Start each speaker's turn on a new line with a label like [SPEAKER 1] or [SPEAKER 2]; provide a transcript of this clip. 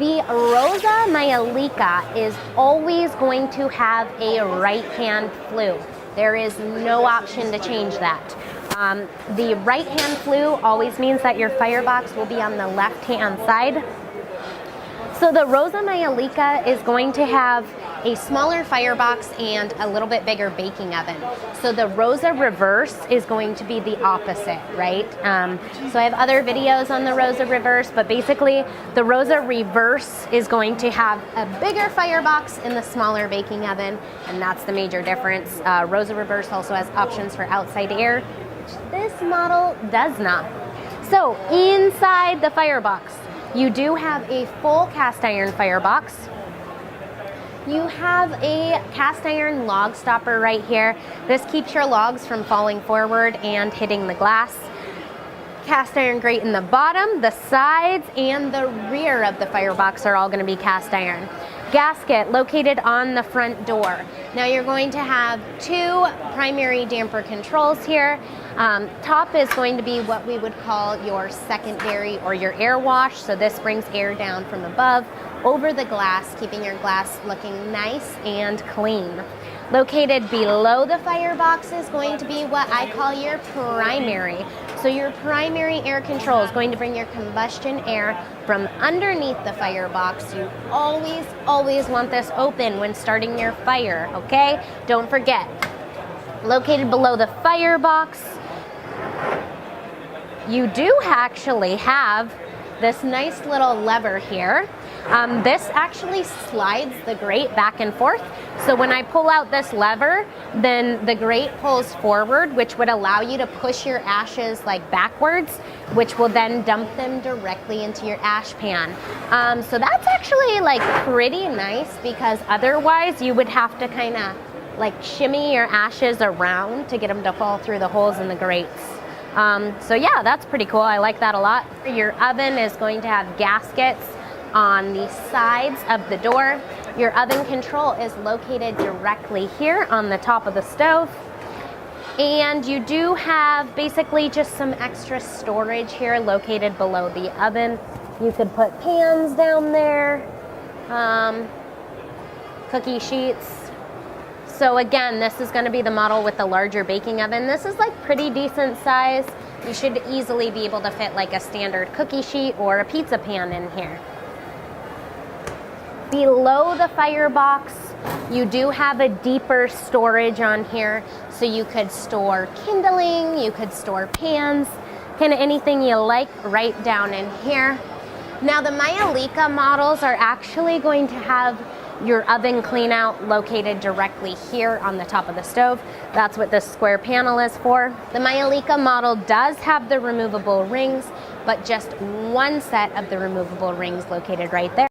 [SPEAKER 1] The Rosa Maiolica is always going to have a right-hand flue. There is no option to change that. The right-hand flue always means that your firebox will be on the left-hand side. So the Rosa Maiolica is going to have a smaller firebox and a little bit bigger baking oven. So the Rosa Reverse is going to be the opposite, right? So I have other videos on the Rosa Reverse, but basically the Rosa Reverse is going to have a bigger firebox and the smaller baking oven, and that's the major difference. Rosa Reverse also has options for outside air, which this model does not. So inside the firebox, you do have a full cast iron firebox. You have a cast iron log stopper right here. This keeps your logs from falling forward and hitting the glass. Cast iron grate in the bottom, the sides, and the rear of the firebox are all going to be cast iron. Gasket located on the front door. Now you're going to have two primary damper controls here. Top is going to be what we would call your secondary or your air wash. So this brings air down from above over the glass, keeping your glass looking nice and clean. Located below the firebox is going to be what I call your primary. So your primary air control is going to bring your combustion air from underneath the firebox. You always want this open when starting your fire, okay? Don't forget. Located below the firebox, you do actually have this nice little lever here. This actually slides the grate back and forth. So when I pull out this lever, then the grate pulls forward, which would allow you to push your ashes like backwards, which will then dump them directly into your ash pan. So that's actually like pretty nice, because otherwise you would have to kind of like shimmy your ashes around to get them to fall through the holes in the grates. So yeah, that's pretty cool. I like that a lot. Your oven is going to have gaskets on the sides of the door. Your oven control is located directly here on the top of the stove. And you do have basically just some extra storage here located below the oven. You could put pans down there, cookie sheets. So again, this is going to be the model with the larger baking oven. This is like pretty decent size. You should easily be able to fit like a standard cookie sheet or a pizza pan in here. Below the firebox, you do have a deeper storage on here. So you could store kindling, you could store pans, kind of anything you like right down in here. Now the Maiolica models are actually going to have your oven clean out located directly here on the top of the stove. That's what this square panel is for. The Maiolica model does have the removable rings, but just one set of the removable rings located right there.